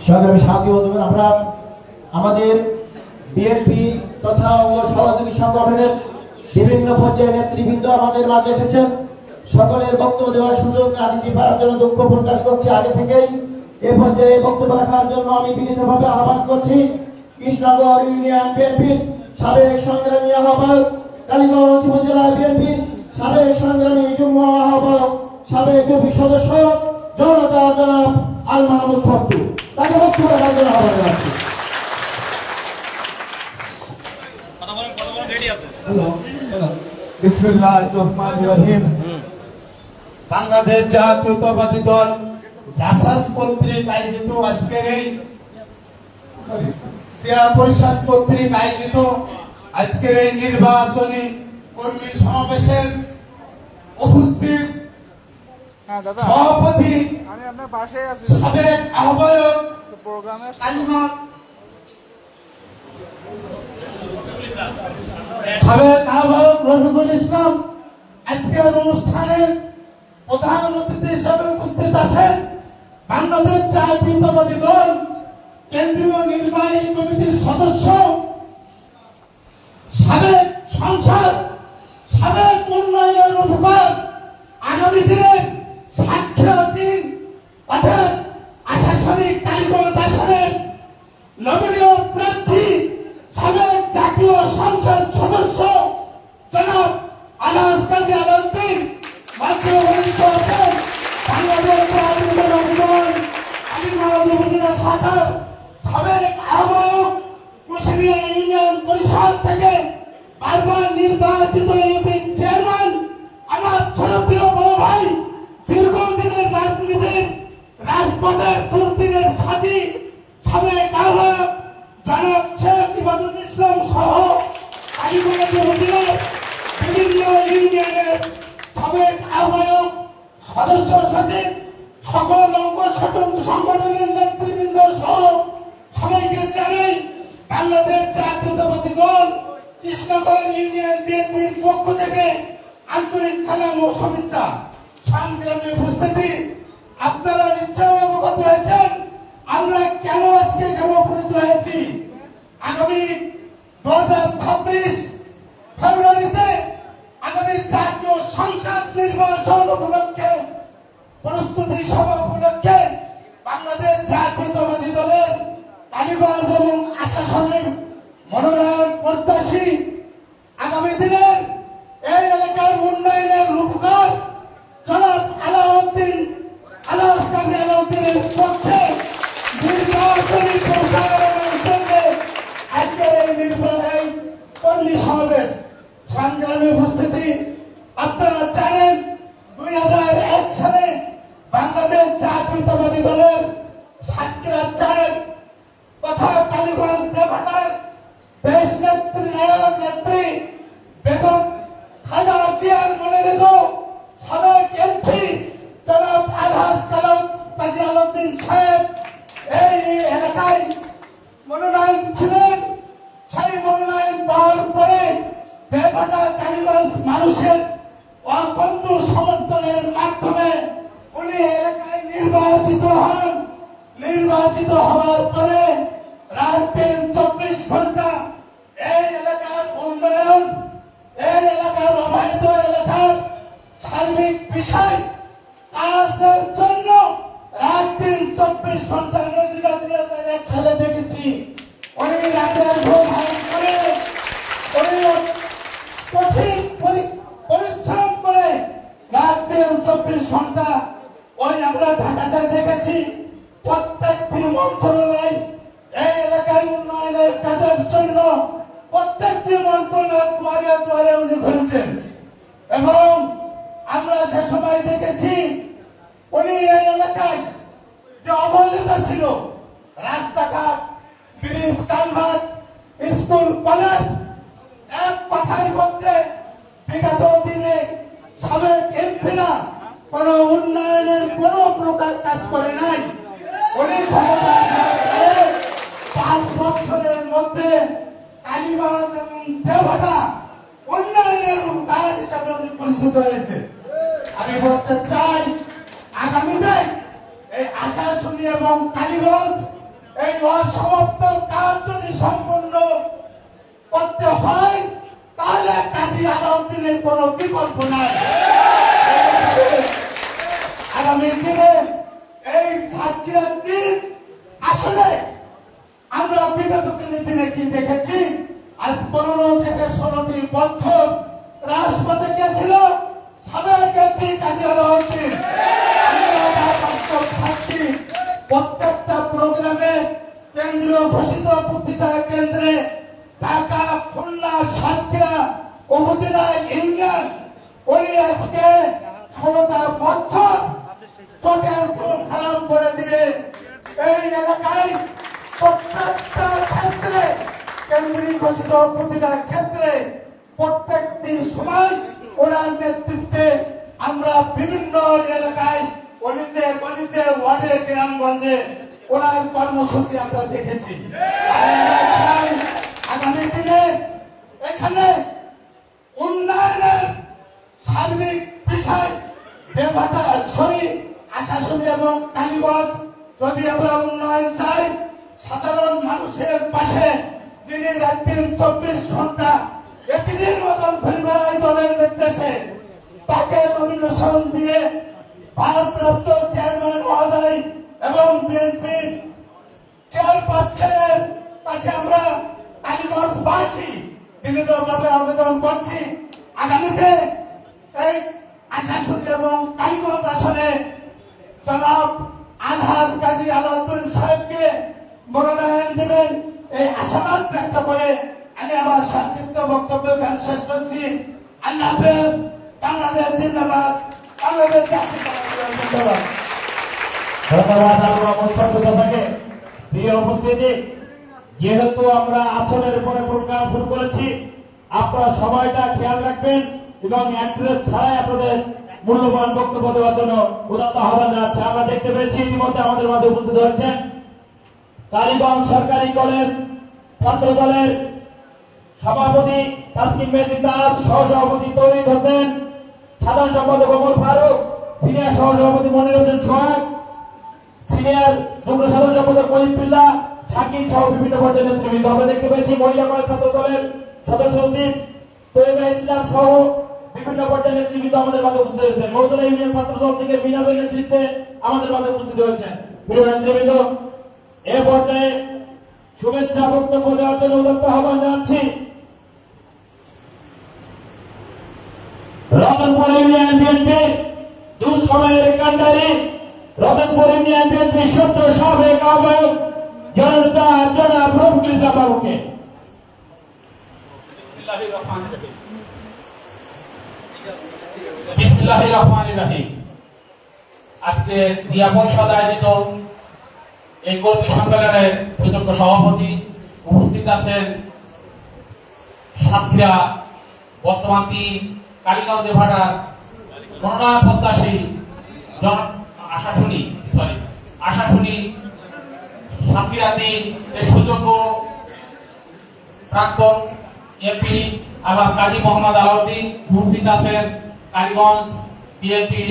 সংগ্রামী সাথী বন্ধুগণ, আমরা আমাদের বিএনপি তথা অঙ্গ সহযোগী সংগঠনের বিভিন্ন পর্যায়ের নেতৃবৃন্দ আমাদের মাঝে এসেছেন। সকলের বক্তব্য দেওয়ার সুযোগ না দিতে পারার জন্য দুঃখ প্রকাশ করছি। আগে থেকেই এ পর্যায়ে বক্তব্য রাখার জন্য আমি বিনীতভাবে আহ্বান করছি কৃষ্ণনগর ইউনিয়ন বিএনপির সাবেক সংগ্রামী আহ্বায়ক, কালীগঞ্জ উপজেলা বিএনপির সাবেক সংগ্রামী যুগ্ম আহ্বায়ক, সাবেক ইউপি সদস্য জনতা জনাব আল মাহমুদ ফট্টু, তাকে বক্তব্য রাখার জন্য আহ্বান জানাচ্ছি। বিসমিল্লাহির রহমানির রহিম। বাংলাদেশ জাতীয়তাবাদী দল জাসাস কর্তৃক আয়োজিত আজকের এই জিয়া পরিষদ কর্তৃক আয়োজিত আজকের এই নির্বাচনী কর্মী সমাবেশের উপস্থিত সভাপতি সাবেক আহ্বায়ক কালীগঞ্জ সাবেক আহ্বায়ক রফিকুল ইসলাম, আজকের অনুষ্ঠানের প্রধান অতিথি হিসেবে উপস্থিত আছেন বাংলাদেশ জাতীয়তাবাদী দল কেন্দ্রীয় নির্বাহী কমিটির সদস্য, সাবেক সংসদ, সাবেক উন্নয়নের উপকার, আগামী দিনের সাক্ষাৎকারীন অর্থাৎ আশাসনিক কালীগঞ্জ আসনের নবীয় প্রার্থী সাবেক জাতীয় সংসদ সদস্য জনাব আনাস কাজী আলাউদ্দিন মঞ্চে উপস্থিত আছেন। বাংলাদেশ জাতীয়তাবাদী দল কালীগঞ্জ উপজেলা শাখার সাবেক আহ্বায়ক, কুশিয়ারা ইউনিয়ন পরিষদ থেকে বারবার নির্বাচিত ইউপি চেয়ারম্যান আমার ছোটপ্রিয় বড় ভাই, দীর্ঘদিনের রাজনীতির রাজপথের দুর্দিনের সাথী সাবেক আহ্বায়ক জনাব শেখ ইবাদুল ইসলাম সহ কালীগঞ্জ উপজেলার বিভিন্ন ইউনিয়নের সাবেক আহ্বায়ক, সদস্য সচিব, সকল অঙ্গ সংগঠনের নেতৃবৃন্দ সহ সবাইকে জানাই বাংলাদেশ জাতীয়তাবাদী দল কৃষ্ণনগর ইউনিয়ন বিএনপির পক্ষ থেকে আন্তরিক সালাম ও শুভেচ্ছা। সংগ্রামী উপস্থিতি, আপনারা নিশ্চয় অবগত হয়েছেন আমরা কেন আজকে এখানে উপনীত হয়েছি। আগামী 2026 ফেব্রুয়ারিতে আগামী জাতীয় সংসদ নির্বাচন উপলক্ষে প্রস্তুতি সভা উপলক্ষে বাংলাদেশ জাতীয়তাবাদী দলের কালীগঞ্জ এবং আশাসনের মনোনয়ন প্রত্যাশী আগামী দিনের এই এলাকার উন্নয়নের রূপকার জনাব আলাস কাজী আলাউদ্দিনের পক্ষে নির্বাচনী প্রচারণার জন্য আজকের এই নির্বাচনী কর্মী সমাবেশ। সংগ্রামী উপস্থিতি, আপনারা জানেন 2001 সালে বাংলাদেশ জাতীয়তাবাদী দলের সাতক্ষীরা চার তথা কালীগঞ্জ দেবহাটার দেশ নেত্রী নায়ক নেত্রী বেগম খালেদা জিয়ার মনে রেখো সাবেক এমপি জনাব আলহাজ কাজী আলাউদ্দিন সাহেব এই এলাকায় মনোনয়ন ছিলেন। সেই মনোনয়ন পাওয়ার পরে দেবহাটা কালীগঞ্জ মানুষের অকণ্ঠ সমর্থনের মাধ্যমে উনি এলাকায় নির্বাচিত হন। নির্বাচিত হওয়ার পরে রাত দিন 24 ঘন্টা এই এলাকার উন্নয়ন, এই এলাকার অবৈধ এলাকার সার্বিক বিষয় কাজের জন্য রাত দিন 24 ঘন্টা নজিরা 2001 সালে দেখেছি। উনি রাতের ঘুম হারাম করে উনি কঠিন পরিশ্রম করে রাত দিন 24 ঘন্টা ওই আমরা ঢাকাতে দেখেছি। প্রত্যেকটি মন্ত্রণালয় এই এলাকায় উন্নয়নের কাজের জন্য প্রত্যেকটি মন্ত্রণালয় দুয়ারে দুয়ারে উনি ঘুরেছেন এবং আমরা সে সময় দেখেছি উনি এই এলাকায় যে অবহেলিত ছিল রাস্তাঘাট, ব্রিজ, কালভার্ট, স্কুল, কলেজ, এক কথায় বলতে বিগত দিনে সাবেক এমপিরা কোন উন্নয়নের কোন প্রকার কাজ করে নাই। উনি ক্ষমতা 5 বছরের মধ্যে কালীগঞ্জ এবং দেবহাটা উন্নয়নের কাজ হিসাবে উনি পরিচিত হয়েছে। আমি বলতে চাই আগামীতে এই আশাশুনি এবং কালীগঞ্জ এই অসমাপ্ত কাজ যদি সম্পূর্ণ করতে হয় তাহলে কাজী আলাউদ্দিনের কোনো বিকল্প নাই। আগামী দিনে এই সাতক্ষীরার দিন আসলে আমরা বিগত দিনে কি দেখেছি, আজ 15 থেকে 16টি বছর রাজপথে গেছিল সাবেক এমপি কাজী আলাউদ্দিন। প্রত্যেকটা প্রোগ্রামে কেন্দ্রীয় ঘোষিত প্রতিটা কেন্দ্রে ঢাকা, খুলনা, সাতক্ষীরা উপজেলা ইউনিয়ন উনি আজকে 16টা বছর চোখের ঘুম হারাম করে দিয়ে এই এলাকায় প্রত্যেকটা ক্ষেত্রে কেন্দ্রীয় ঘোষিত প্রতিটা ক্ষেত্রে প্রত্যেকটি সময় ওনার নেতৃত্বে আমরা বিভিন্ন এলাকায় অলিতে গলিতে ওয়ার্ডে গ্রামগঞ্জে ওনার কর্মসূচি আমরা দেখেছি। আর আমরা চাই আগামী দিনে এখানে উন্নয়নের সার্বিক বিষয় দেবহাটা আশাশুনি এবং কালীগঞ্জ যদি আমরা উন্নয়ন চাই, সাধারণ মানুষের পাশে যিনি রাত্রির 24 ঘন্টা এতিমের মতন ঘুরে বেড়ায় দলের নির্দেশে, তাকে নমিনেশন দিয়ে ভারপ্রাপ্ত চেয়ারম্যান মহোদয় এবং বিএনপি চেয়ারপারসনের কাছে আমরা কালীগঞ্জবাসী বিনীতভাবে আবেদন করছি, আগামীতে এই আশাশুনি এবং কালীগঞ্জ আসনে জনাব আলহাজ কাজী আলাউদ্দিন সাহেবকে মনোনয়ন দেবেন এই আশাবাদ ব্যক্ত করে আমি আমার সংক্ষিপ্ত বক্তব্য শেষ করছি। আল্লাহ হাফেজ। বাংলাদেশ জিন্দাবাদ। বাংলাদেশ জাতীয়তাবাদী জিন্দাবাদ। ধন্যবাদ আপনাকে। প্রিয় উপস্থিতি, যেহেতু আমরা আসনের উপরে প্রোগ্রাম শুরু করেছি, আপনারা সময়টা খেয়াল রাখবেন এবং অ্যাড্রেস ছাড়াই আপনাদের মূল্যবান বক্তব্য দেওয়ার জন্য উদাত্ত আহ্বান জানাচ্ছি। আমরা দেখতে পেয়েছি ইতিমধ্যে আমাদের মাঝে উপস্থিত হয়েছেন কালীগঞ্জ সরকারি কলেজ ছাত্র দলের সভাপতি তাসকিন মেহেদী দাস, সহসভাপতি তৌহিদ হোসেন, সাধারণ সম্পাদক ওমর ফারুক, সিনিয়র সহসভাপতি মনির হোসেন সোহাগ, সিনিয়র যুগ্ম সাধারণ সম্পাদক মহিব বিল্লাহ, শাকিল সহ বিভিন্ন পর্যায়ের নেতৃবৃন্দ। আমরা দেখতে পেয়েছি মহিলা কলেজ ছাত্র দলের সদস্য সচিব তৈবা ইসলাম সহ বিভিন্ন পর্যায়ের নেতৃবৃন্দ আমাদের মাঝে উপস্থিত হয়েছেন। মৌদুলা ইউনিয়ন ছাত্র দল থেকে মিনাবের নেতৃত্বে আমাদের মাঝে উপস্থিত হয়েছেন। প্রিয় নেতৃবৃন্দ, এ পর্যায়ে শুভেচ্ছা বক্তব্য দেওয়ার জন্য উদাত্ত আহ্বান জানাচ্ছি রতনপুর ইউনিয়ন বিএনপি দুঃসময়ের কান্ডারি, রতনপুর ইউনিয়ন বিএনপি সদ্য সাবেক আহ্বায়ক জনতা জনাব রফিকুল ইসলাম বাবুকে। বিসমিল্লাহির রহমানির রহিম। আজকে জিয়া পরিষদ আয়োজিত এই কর্মী সম্মেলনের সুযোগ্য সভাপতি উপস্থিত আছেন সাতক্ষীরা বর্তমান 3 কালীগঞ্জ ভাটার মনোনয়ন প্রত্যাশী আশাশুনি সাতক্ষীরা 3 এর সুযোগ্য প্রাক্তন এমপি আবার কাজী মোহাম্মদ আলাউদ্দিন, উপস্থিত আছেন কালীগঞ্জ বিএনপি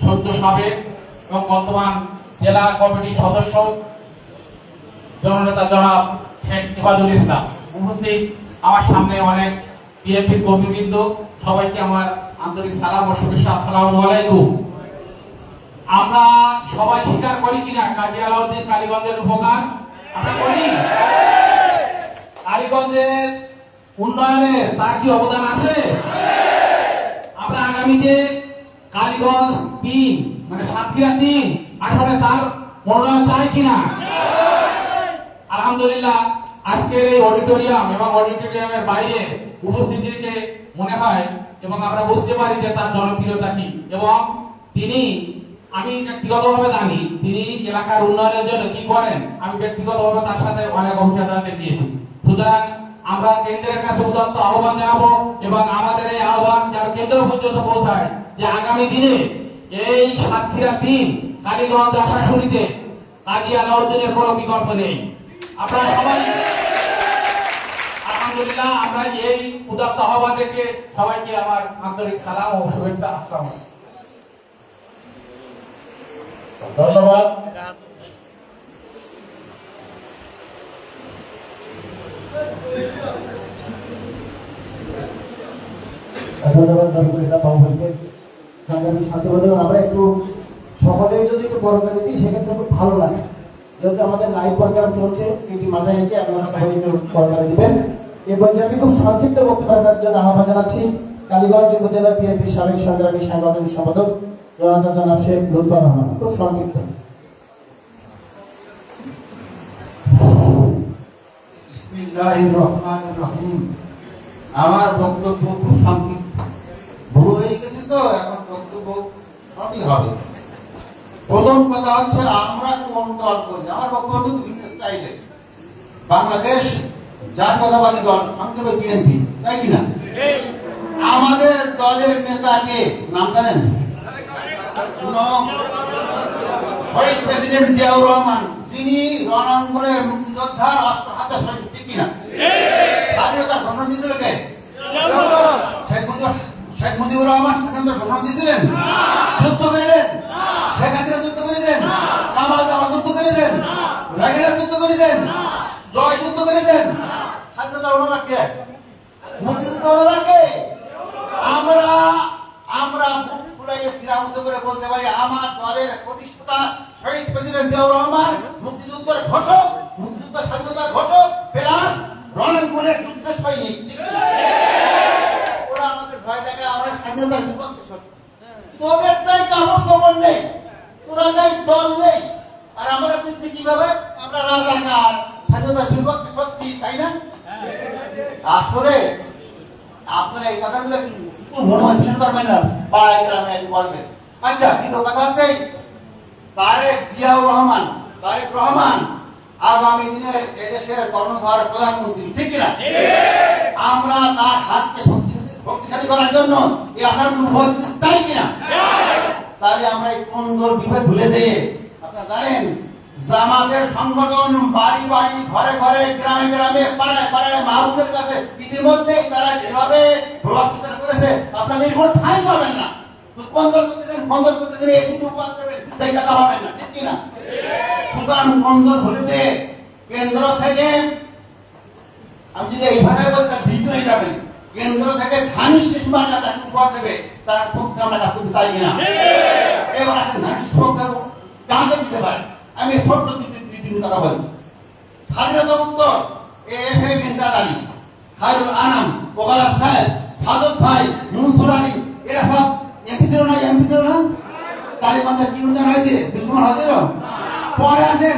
সদ্য সাবেক এবং বর্তমান জেলা কমিটির সদস্য জননেতা জনাব শেখ ইবাদুল ইসলাম, উপস্থিত আমার সামনে অনেক বিএনপির কর্মীবৃন্দ, সবাইকে আমার আন্তরিক সালাম ও শুভেচ্ছা। আসসালামু আলাইকুম। আমরা সবাই স্বীকার করি কিনা কাজী আলাউদ্দিন কালীগঞ্জের উপকার আমরা করি? কালীগঞ্জের উন্নয়নে তার কি অবদান আছে? আমরা আগামীতে কালীগঞ্জ 3 মানে সাতক্ষীরা 3 আসলে তার মনোনয়ন চাই কিনা? আলহামদুলিল্লাহ, আজকের এই অডিটোরিয়াম এবং অডিটোরিয়ামের বাইরে উপস্থিতিকে মনে হয় এবং আমরা বুঝতে পারি যে তার জনপ্রিয়তা কি, এবং তিনি, আমি ব্যক্তিগতভাবে জানি তিনি এলাকার উন্নয়নের জন্য কি করেন। আমি ব্যক্তিগতভাবে তার সাথে অনেক অভিজ্ঞতা দিয়েছি। সুতরাং আমরা কেন্দ্রের কাছে উদাত্ত আহ্বান জানাবো এবং আমাদের এই আহ্বান যেন কেন্দ্র পর্যন্ত পৌঁছায় যে আগামী দিনে এই সাতক্ষীরা 3 কালীগঞ্জ আশাশুনিতে কাজী আলাউদ্দিনের কোনো বিকল্প নেই। আপনারা সবাই আলহামদুলিল্লাহ, আমরা এই উদাত্ত আহ্বান রেখে সবাইকে আমার আন্তরিক সালাম ও শুভেচ্ছা। আসসালামু আলাইকুম। ধন্যবাদ। আমরা একটু সকলেই যদি একটু করতালি দিই সেক্ষেত্রে খুব ভালো লাগে। যেহেতু আমাদের লাইভ প্রোগ্রাম চলছে, এটি মাথায় রেখে আপনারা সবাই একটু করতালি দিবেন। এই পর্যায়ে আমি খুব সংক্ষিপ্ত বক্তব্য রাখার জন্য আহ্বান জানাচ্ছি কালীগঞ্জ উপজেলা বিএনপির সাবেক সংগ্রামী সাংগঠনিক সম্পাদক জনাব শেখ লুৎফর রহমান। খুব সংক্ষিপ্ত। বিসমিল্লাহির রহমানির রহিম। আমার বক্তব্য খুব সংক্ষিপ্ত, ভুল হয়ে গেছে তো এখন বক্তব্য সবই হবে। প্রথম কথা হচ্ছে আমরা কোন দল করি। আমার বক্তব্য বিভিন্ন স্টাইলে। বাংলাদেশ জাতীয়তাবাদী দল, সংক্ষেপে বিএনপি, তাই কিনা? আমাদের দলের নেতাকে নাম জানেন? শহীদ প্রেসিডেন্ট জিয়াউর রহমান, যিনি রণাঙ্গনের মুক্তিযোদ্ধার অস্ত্র হাতে শহীদ, ঠিক কিনা? স্বাধীনতার ঘোষণা দিয়েছিল কে? শেখ মুজিবুর রহমান স্বাধীনতার ঘোষণা দিয়েছিলেন? যুদ্ধ করিলেন? শেখ হাসিনা যুদ্ধ করেছেন? কামাল কামাল যুদ্ধ করেছেন? রাগিনা যুদ্ধ করেছেন? জয় যুদ্ধ করেছেন? স্বাধীনতা ওনারা কে? মুক্তিযুদ্ধ ওনারা কে? আমরা বুক ফুলাইয়ে সিনা উঁচু করে বলতে পারি আমার দলের প্রতিষ্ঠাতা শহীদ প্রেসিডেন্ট জিয়াউর রহমান মুক্তিযুদ্ধের ঘোষক, মুক্তিযুদ্ধের স্বাধীনতার ঘোষক, প্লাস রণাঙ্গনের যুদ্ধের সৈনিক। ওরা আমাদের ভয় দেখে আমরা স্বাধীনতার বিপক্ষে সত্যি। তোদের তাই কামড় দমন নেই, তোরা নাই দল নেই, আর আমরা বুঝছি কিভাবে আমরা রাজাকার, স্বাধীনতার বিপক্ষে সত্যি, তাই না? আসলে আপনারা এই কথাগুলো একটু মনে হয় ভীষণ করবেন না, পাড়ায় গ্রামে একটু বলবেন। আচ্ছা, দ্বিতীয় কথা হচ্ছে তারেক জিয়াউর রহমান, তারেক রহমান আগামী দিনে এদেশের কর্ণধার প্রধানমন্ত্রী, ঠিক কিনা? আমরা তার হাতকে শক্তিশালী করার জন্য এই আশার ভোট চাই কিনা? তাহলে আমরা এই কোন্দর বিভেদ ভুলে যেয়ে, আপনারা জানেন জামাতের সংগঠন বাড়ি বাড়ি, ঘরে ঘরে, গ্রামে গ্রামে, পাড়ায় পাড়ায় মাহবুবের কাছে ইতিমধ্যেই তারা যেভাবে প্রভাব বিস্তার করেছে, আপনাদের কোনো ঠাঁই পাবেন না। কোন্দর করতেছেন এই শুধু জায়গা পাবেন না, ঠিক কিনা? সুতরাং কোন্দর ভুলেছে কেন্দ্র থেকে, আমি যদি এই ভাষায় বলতে ভিন্ন হয়ে যাবেন, কেন্দ্র থেকে ঘনিষ্ঠ সীমাটা উপহার দেবে, তার পক্ষে আমরা কাজ করতে চাই কিনা? এবার আসেন ঘনিষ্ঠ কাকে দিতে পারে। আমি ছোট্ট তিন কথা বলি। স্বাধীনতা মুক্ত এফএম ইমদাদ আলী, খায়রুল আনাম, ওগালা সাহেব, ফাদত ভাই, মনসুর আলী, এরা সব এমপি ছিল না? কালীগঞ্জের কি উন্নয়ন হয়েছে? দুশ্মন হয়েছিল। পরে আসেন